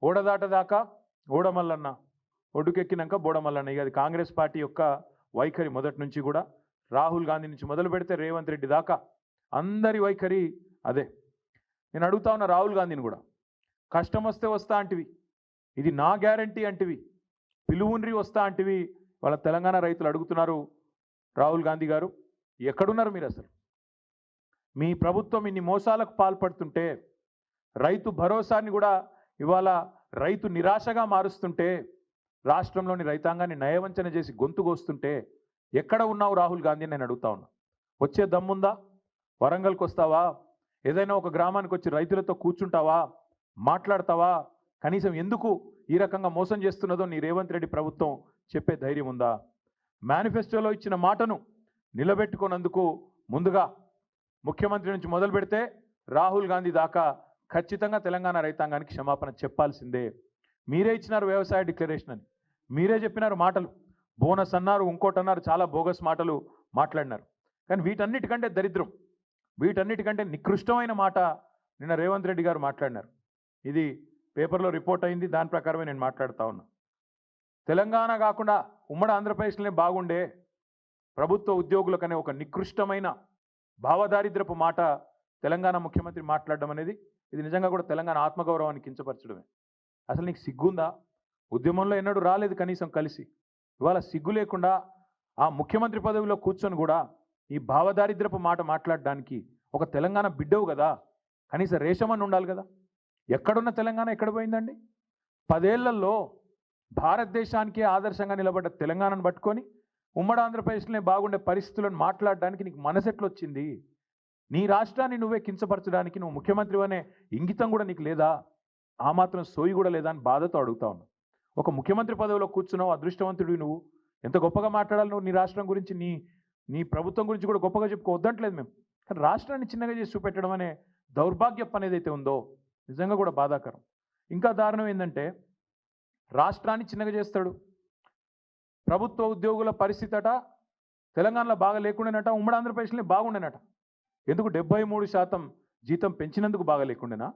ఓడదాటదాకా ఓడమల్లన్న, ఒడ్డుకెక్కినాక బోడమల్లన్న. ఇక అది కాంగ్రెస్ పార్టీ యొక్క వైఖరి మొదటి నుంచి కూడా. రాహుల్ గాంధీ నుంచి మొదలు పెడితే రేవంత్ రెడ్డి దాకా అందరి వైఖరి అదే. నేను అడుగుతా ఉన్న రాహుల్ గాంధీని కూడా, కష్టం వస్తే వస్తా అంటివి, ఇది నా గ్యారంటీ అంటివి, పిలువుండ్రి వస్తా అంటివి. వాళ్ళ తెలంగాణ రైతులు అడుగుతున్నారు, రాహుల్ గాంధీ గారు ఎక్కడున్నారు మీరు? అసలు మీ ప్రభుత్వం ఇన్ని మోసాలకు పాల్పడుతుంటే, రైతు భరోసాని కూడా ఇవాళ రైతు నిరాశగా మారుస్తుంటే, రాష్ట్రంలోని రైతాంగాన్ని నయవంచన చేసి గొంతుకొస్తుంటే ఎక్కడ ఉన్నావు రాహుల్ గాంధీ నేను అడుగుతా ఉన్నా. వచ్చే దమ్ముందా? వరంగల్కి వస్తావా? ఏదైనా ఒక గ్రామానికి వచ్చి రైతులతో కూర్చుంటావా? మాట్లాడతావా? కనీసం ఎందుకు ఈ రకంగా మోసం చేస్తున్నదో నీ రేవంత్ రెడ్డి ప్రభుత్వం చెప్పే ధైర్యం ఉందా? మేనిఫెస్టోలో ఇచ్చిన మాటను నిలబెట్టుకున్నందుకు ముందుగా ముఖ్యమంత్రి నుంచి మొదలు పెడితే రాహుల్ గాంధీ దాకా ఖచ్చితంగా తెలంగాణ రైతాంగానికి క్షమాపణ చెప్పాల్సిందే. మీరే ఇచ్చినారు వ్యవసాయ డిక్లరేషన్ అని, మీరే చెప్పినారు మాటలు, బోనస్ అన్నారు, ఇంకోటి అన్నారు, చాలా బోగస్ మాటలు మాట్లాడినారు. కానీ వీటన్నిటికంటే దరిద్రం, వీటన్నిటికంటే నికృష్టమైన మాట నిన్న రేవంత్ రెడ్డి గారు మాట్లాడినారు. ఇది పేపర్లో రిపోర్ట్ అయింది, దాని ప్రకారమే నేను మాట్లాడుతూ ఉన్నా. తెలంగాణ కాకుండా ఉమ్మడి ఆంధ్రప్రదేశ్లోనే బాగుండే ప్రభుత్వ ఉద్యోగులకనే ఒక నికృష్టమైన భావదారిద్రపు మాట తెలంగాణ ముఖ్యమంత్రి మాట్లాడడం అనేది, ఇది నిజంగా కూడా తెలంగాణ ఆత్మగౌరవాన్ని కించపరచడమే. అసలు నీకు సిగ్గుందా? ఉద్యమంలో ఎన్నడూ రాలేదు కనీసం కలిసి, ఇవాళ సిగ్గు లేకుండా ఆ ముఖ్యమంత్రి పదవిలో కూర్చొని కూడా ఈ భావదారిద్రపు మాట మాట్లాడడానికి ఒక తెలంగాణ బిడ్డవు కదా, కనీసం రేషమని ఉండాలి కదా. ఎక్కడున్న తెలంగాణ ఎక్కడ పోయిందండి? 10 ఏళ్లలో భారతదేశానికే ఆదర్శంగా నిలబడ్డ తెలంగాణను పట్టుకొని ఉమ్మడి ఆంధ్రప్రదేశ్లోనే బాగుండే పరిస్థితులను మాట్లాడడానికి నీకు మనసెట్లొచ్చింది? నీ రాష్ట్రాన్ని నువ్వే కించపరచడానికి నువ్వు ముఖ్యమంత్రి అనే ఇంగితం కూడా నీకు లేదా? ఆ మాత్రం సోయి కూడా లేదా అని బాధతో అడుగుతా ఉన్నావు. ఒక ముఖ్యమంత్రి పదవిలో కూర్చున్నావు, అదృష్టవంతుడివి నువ్వు. ఎంత గొప్పగా మాట్లాడాలి నువ్వు నీ రాష్ట్రం గురించి, నీ ప్రభుత్వం గురించి కూడా గొప్పగా చెప్పుకోవద్దంటలేదు మేము. కానీ రాష్ట్రాన్ని చిన్నగా చేసి చూపెట్టడం అనే దౌర్భాగ్యం అనేది అయితే ఉందో నిజంగా కూడా బాధాకరం. ఇంకా దారుణం ఏంటంటే, రాష్ట్రాన్ని చిన్నగా చేస్తాడు. ప్రభుత్వ ఉద్యోగుల పరిస్థితి అట తెలంగాణలో బాగా లేకుండానట, ఉమ్మడి ఆంధ్రప్రదేశ్లో బాగుండేనట. ఎందుకు 73% జీతం పెంచినందుకు బాగా లేకుండేనా?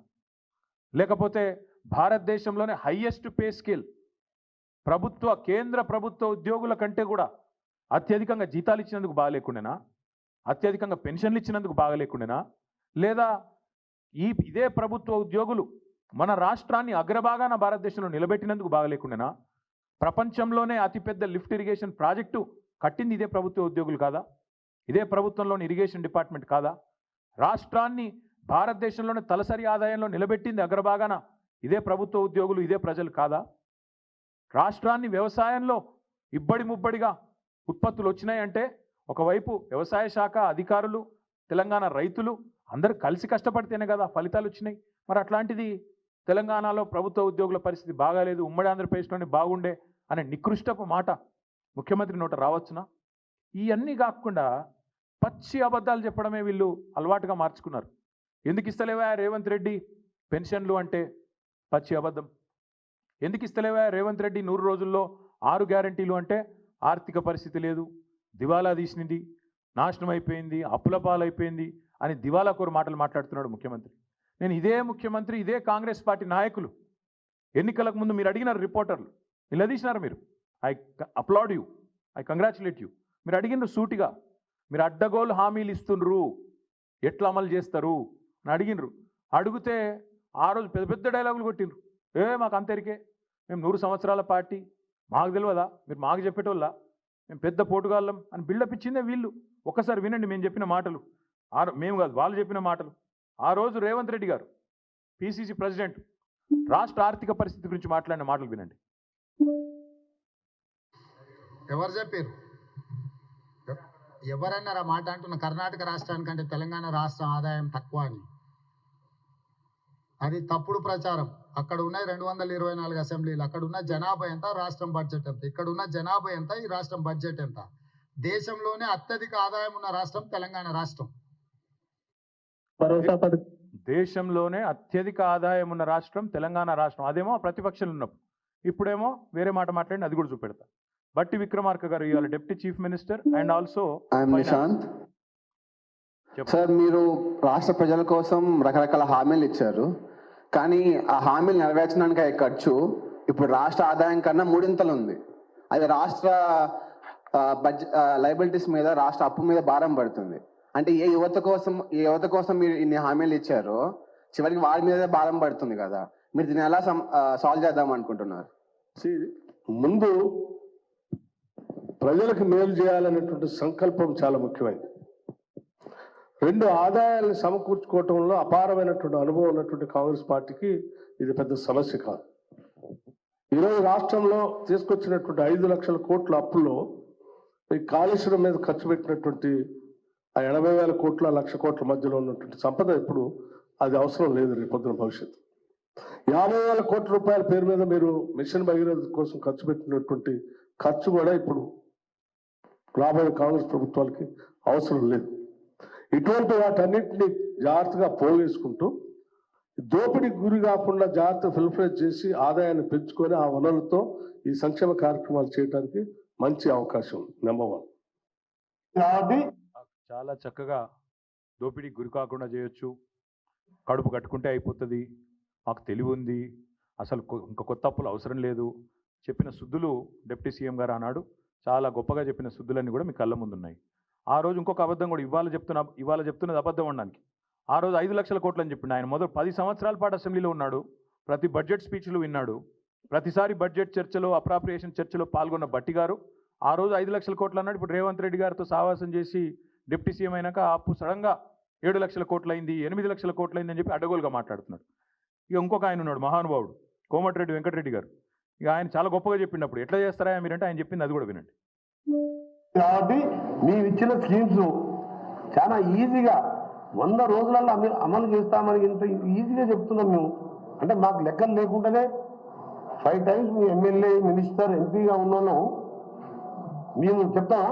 లేకపోతే భారతదేశంలోనే హైయెస్ట్ పే స్కేల్ కేంద్ర ప్రభుత్వ ఉద్యోగుల కంటే కూడా అత్యధికంగా జీతాలు ఇచ్చినందుకు బాగా లేకుండేనా? అత్యధికంగా పెన్షన్లు ఇచ్చినందుకు బాగా లేకుండేనా? లేదా ఇదే ప్రభుత్వ ఉద్యోగులు మన రాష్ట్రాన్ని అగ్రభాగాన భారతదేశంలో నిలబెట్టినందుకు బాగా లేకుండేనా? ప్రపంచంలోనే అతిపెద్ద లిఫ్ట్ ఇరిగేషన్ ప్రాజెక్టు కట్టింది ఇదే ప్రభుత్వ ఉద్యోగులు కాదా? ఇదే ప్రభుత్వంలోని ఇరిగేషన్ డిపార్ట్మెంట్ కాదా? రాష్ట్రాన్ని భారతదేశంలోనే తలసరి ఆదాయంలో నిలబెట్టింది అగ్రభాగాన ఇదే ప్రభుత్వ ఉద్యోగులు, ఇదే ప్రజలు కాదా? రాష్ట్రాన్ని వ్యవసాయంలో ఇబ్బడి ముబ్బడిగా ఉత్పత్తులు వచ్చినాయంటే ఒకవైపు వ్యవసాయ శాఖ అధికారులు, తెలంగాణ రైతులు అందరూ కలిసి కష్టపడితేనే కదా ఫలితాలు వచ్చినాయి. మరి అట్లాంటిది తెలంగాణలో ప్రభుత్వ ఉద్యోగుల పరిస్థితి బాగాలేదు, ఉమ్మడి ఆంధ్రప్రదేశ్లోనే బాగుండే అనే నికృష్టపు మాట ముఖ్యమంత్రి నోట రావచ్చునా? ఇవన్నీ కాకుండా పచ్చి అబద్ధాలు చెప్పడమే వీళ్ళు అలవాటుగా మార్చుకున్నారు. ఎందుకు ఇస్తలేవా రేవంత్ రెడ్డి పెన్షన్లు అంటే పచ్చి అబద్ధం. ఎందుకు ఇస్తలేవా రేవంత్ రెడ్డి 100 రోజుల్లో 6 గ్యారంటీలు అంటే ఆర్థిక పరిస్థితి లేదు, దివాలా తీసినది, నాశనం అయిపోయింది, అప్పుల పాలైపోయింది అని దివాలా కోరు మాటలు మాట్లాడుతున్నాడు ముఖ్యమంత్రి. నేను ఇదే ముఖ్యమంత్రి, ఇదే కాంగ్రెస్ పార్టీ నాయకులు ఎన్నికలకు ముందు మీరు అడిగినారు, రిపోర్టర్లు నిలదీసినారు. మీరు I applaud you, I congratulate you. మీరు అడిగినారు సూటిగా, మీరు అడ్డగోలు హామీలు ఇస్తుండ్రు, ఎట్లా అమలు చేస్తారు అని అడిగినరు. అడిగితే ఆ రోజు పెద్ద పెద్ద డైలాగులు కొట్టిండ్రు. మాకు అంతరికే, మేము 100 సంవత్సరాల పార్టీ, మాకు తెలియదా, మీరు మాకు చెప్పేటోళ్ళ, మేము పెద్ద పోటుగాళ్ళం అని బిల్డప్ ఇచ్చిందే వీళ్ళు. ఒక్కసారి వినండి మేము చెప్పిన మాటలు. మేము కాదు, వాళ్ళు చెప్పిన మాటలు. ఆ రోజు రేవంత్ రెడ్డి గారు పిసిసి ప్రెసిడెంట్ రాష్ట్ర ఆర్థిక పరిస్థితి గురించి మాట్లాడిన మాటలు వినండి. ఎవరు చెప్పారు? ఎవరన్నారా మాట అంటున్న? కర్ణాటక రాష్ట్రానికంటే తెలంగాణ రాష్ట్రం ఆదాయం తక్కువ అని. అది తప్పుడు ప్రచారం. అక్కడ ఉన్నాయి 224 అసెంబ్లీలు, అక్కడ ఉన్న జనాభా ఎంత, రాష్ట్రం బడ్జెట్ ఎంత. ఇక్కడ ఉన్న జనాభా ఎంత, ఈ రాష్ట్రం బడ్జెట్ ఎంత. దేశంలోనే అత్యధిక ఆదాయం ఉన్న రాష్ట్రం తెలంగాణ రాష్ట్రం. దేశంలోనే అత్యధిక ఆదాయం ఉన్న రాష్ట్రం తెలంగాణ రాష్ట్రం. అదేమో ప్రతిపక్షాలు ఉన్నప్పుడు, ఇప్పుడేమో వేరే మాట మాట్లాడి అది కూడా చూపెడతా. బట్టి విక్రమార్క గారు ఇవాళ deputy chief minister and also Nishant sir, మీరు రాష్ట్ర ప్రజల కోసం రకరకాల హామీలు ఇచ్చారు. కానీ ఆ హామీలు నెరవేర్చడానికి అయ్యే ఖర్చు ఇప్పుడు రాష్ట్ర ఆదాయం కన్నా మూడింతలు ఉంది. అది రాష్ట్ర లయబిలిటీస్ మీద, రాష్ట్ర అప్పు మీద భారం పడుతుంది. అంటే ఏ యువత కోసం మీరు ఇన్ని హామీలు ఇచ్చారో చివరికి వారి మీదే భారం పడుతుంది కదా. మీరు దీన్ని ఎలా సాల్వ్ చేద్దాం అనుకుంటున్నారు? ముందు ప్రజలకు మేలు చేయాలనేటువంటి సంకల్పం చాలా ముఖ్యమైనది. రెండు ఆదాయాలను సమకూర్చుకోవటంలో అపారమైనటువంటి అనుభవం ఉన్నటువంటి కాంగ్రెస్ పార్టీకి ఇది పెద్ద సమస్య కాదు. ఈరోజు రాష్ట్రంలో తీసుకొచ్చినటువంటి 5 లక్షల కోట్ల అప్పుల్లో ఈ కాళేశ్వరం మీద ఖర్చు పెట్టినటువంటి ఆ 80,000 కోట్ల 1,00,000 కోట్ల మధ్యలో ఉన్నటువంటి సంపద ఇప్పుడు అది అవసరం లేదు. రేపొద్దున భవిష్యత్తు 50,000 కోట్ల రూపాయల పేరు మీద మీరు మిషన్ భగీరథ కోసం ఖర్చు పెట్టినటువంటి ఖర్చు కూడా ఇప్పుడు రాబోయే కాంగ్రెస్ ప్రభుత్వాలకి అవసరం లేదు. ఇటువంటి వాటన్నింటినీ జాగ్రత్తగా పోగేసుకుంటూ దోపిడీకి గురి కాకుండా జాగ్రత్త ఫిల్ఫ్రేజ్ చేసి ఆదాయాన్ని పెంచుకొని ఆ వనరులతో ఈ సంక్షేమ కార్యక్రమాలు చేయడానికి మంచి అవకాశం ఉంది. నెంబర్ 1. కాబట్టి చాలా చక్కగా దోపిడీకి గురి కాకుండా చేయొచ్చు, కడుపు కట్టుకుంటే అయిపోతుంది, మాకు తెలివి ఉంది, అసలు ఇంకా కొత్త అప్పులు అవసరం లేదు చెప్పిన సుద్దులు డిప్యూటీ సీఎం గారు అన్నాడు. చాలా గొప్పగా చెప్పిన సుద్దులన్నీ కూడా మీ కళ్ళ ముందు ఉన్నాయి. ఆ రోజు ఇంకొక అబద్ధం కూడా ఇవాళ చెప్తున్నది అబద్ధం అనడానికి. ఆ రోజు 5 లక్షల కోట్లు అని చెప్పిండు ఆయన. మొదలు 10 సంవత్సరాల పాటు అసెంబ్లీలో ఉన్నాడు, ప్రతి బడ్జెట్ స్పీచ్లు విన్నాడు, ప్రతిసారి బడ్జెట్ చర్చలో అప్రాప్రియేషన్ చర్చలో పాల్గొన్న బట్టి గారు ఆ రోజు 5 లక్షల కోట్లు అన్నాడు. ఇప్పుడు రేవంత్ రెడ్డి గారితో సావాసం చేసి డిప్యూటీ సీఎం అయినాక అప్పు సడన్గా 7 లక్షల కోట్లు అయింది, 8 లక్షల కోట్లు అయిందని చెప్పి అడ్డగోలుగా మాట్లాడుతున్నాడు. ఇక ఇంకొక ఆయన ఉన్నాడు మహానుభావుడు కోమటిరెడ్డి వెంకటరెడ్డి గారు. ఇక ఆయన చాలా గొప్పగా చెప్పినప్పుడు ఎట్లా చేస్తారా మీరంటే ఆయన చెప్పింది అది కూడా వినండి. కాబట్టి మేము ఇచ్చిన స్కీమ్స్ చాలా ఈజీగా 100 రోజులలో అమలు చేస్తామని ఇంత ఈజీగా చెప్తున్నాం మేము. అంటే మాకు లెక్కలు లేకుండానే 5 times మీ ఎమ్మెల్యే, మినిస్టర్, ఎంపీగా ఉన్నాను. మేము చెప్తాం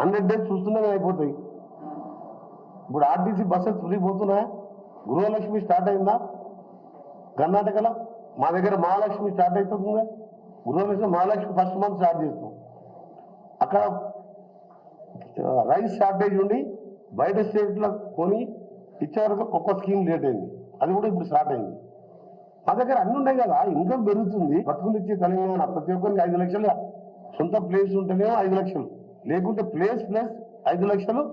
100 days చూస్తున్నామే అయిపోతాయి. ఇప్పుడు ఆర్టీసీ బస్సెస్ ఫ్రీ పోతున్నాయా? గృహలక్ష్మి స్టార్ట్ అయిందా? కర్ణాటకలో మా దగ్గర మహాలక్ష్మి స్టార్ట్ అవుతుందా? గృహలక్ష్మి మహాలక్ష్మి ఫస్ట్ మంత్ స్టార్ట్ చేస్తాం. అక్కడ రైస్ షార్టేజ్ ఉండి బయట స్టేట్లో కొని ఇచ్చే వరకు ఒక్క స్కీమ్ లేట్ అయింది, అది కూడా ఇప్పుడు స్టార్ట్ అయింది. మా దగ్గర అన్ని ఉన్నాయి కదా, ఇన్కమ్ పెరుగుతుంది. బతుకులు ఇచ్చే తెలంగాణ ప్రతి ఒక్కరికి 5 లక్షలు సొంత ప్లేస్ ఉంటేనేమో 5 లక్షలు, లేకుంటే ప్లేస్ ప్లస్ 5 లక్షలు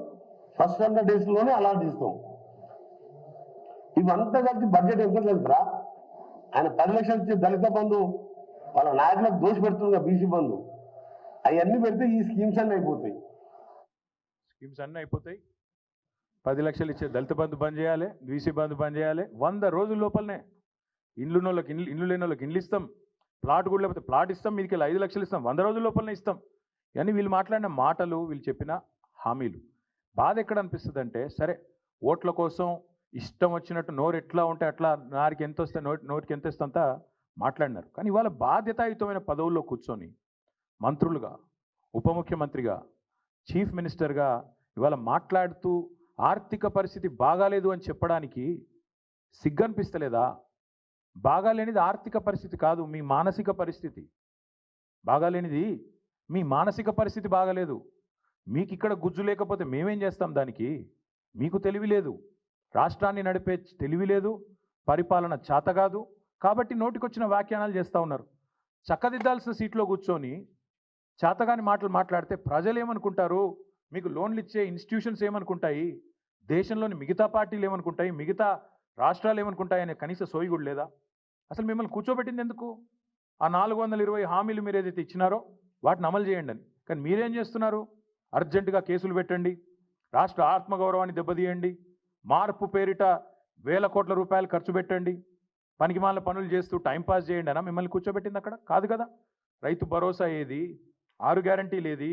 ఫస్ట్ 100 days లోనే అలాట్ చేస్తాం. ఇవంతా కలిసి బడ్జెట్ ఎంత తెలుసా? ఆయన 10 లక్షలు ఇచ్చే దళిత బంధు వాళ్ళ నాయకులకు దోషి పెడుతుంది, బీసీ బంధు అవన్నీ పెడితే ఈ స్కీమ్స్ అన్నీ అయిపోతాయి. 10 లక్షలు ఇచ్చే దళిత బంధు బంద్ చేయాలి, బీసీ బంధు బంద్ చేయాలి. 100 రోజుల లోపలనే ఇల్లు లేని వాళ్ళకి ఇండ్లు ఇస్తాం, ప్లాట్ కూడా లేకపోతే ప్లాట్ ఇస్తాం, మీదికి 5 లక్షలు ఇస్తాం, 100 రోజుల లోపలనే ఇస్తాం. ఇవన్నీ వీళ్ళు మాట్లాడిన మాటలు, వీళ్ళు చెప్పిన హామీలు. బాధ ఎక్కడ అనిపిస్తుంది అంటే, సరే ఓట్ల కోసం ఇష్టం వచ్చినట్టు నోరు ఎట్లా ఉంటే అట్లా నారికి ఎంత వస్తే నోటికి ఎంత ఇస్తంత మాట్లాడినారు. కానీ ఇవాళ బాధ్యతాయుతమైన పదవుల్లో కూర్చొని మంత్రులుగా, ఉప ముఖ్యమంత్రిగా, చీఫ్ మినిస్టర్గా ఇవాళ మాట్లాడుతూ ఆర్థిక పరిస్థితి బాగాలేదు అని చెప్పడానికి సిగ్గనిపిస్తలేదా? బాగాలేనిది ఆర్థిక పరిస్థితి కాదు, మీ మానసిక పరిస్థితి బాగాలేనిది. మీ మానసిక పరిస్థితి బాగాలేదు. మీకు ఇక్కడ గుజ్జు లేకపోతే మేమేం చేస్తాం దానికి? మీకు తెలివి లేదు, రాష్ట్రాన్ని నడిపే తెలివి లేదు, పరిపాలన చేత కాదు. కాబట్టి నోటికొచ్చిన వ్యాఖ్యానాలు చేస్తూ ఉన్నారు. చక్కదిద్దాల్సిన సీట్లో కూర్చొని చేతగాని మాటలు మాట్లాడితే ప్రజలు ఏమనుకుంటారు? మీకు లోన్లు ఇచ్చే ఇన్స్టిట్యూషన్స్ ఏమనుకుంటాయి? దేశంలోని మిగతా పార్టీలు ఏమనుకుంటాయి? మిగతా రాష్ట్రాలు ఏమనుకుంటాయి అనే కనీస సోయి కూడా లేదా? అసలు మిమ్మల్ని కూర్చోబెట్టింది ఎందుకు? ఆ 420 హామీలు మీరు ఏదైతే ఇచ్చినారో వాటిని అమలు చేయండి అని. కానీ మీరేం చేస్తున్నారు? అర్జెంటుగా కేసులు పెట్టండి, రాష్ట్ర ఆత్మగౌరవాన్ని దెబ్బతీయండి, మార్పు పేరిట వేల కోట్ల రూపాయలు ఖర్చు పెట్టండి, పనికిమాల పనులు చేస్తూ టైంపాస్ చేయండి అనా మిమ్మల్ని కూర్చోబెట్టింది? అక్కడ కాదు కదా. రైతు భరోసా ఏది? 6 గ్యారంటీలు ఏది?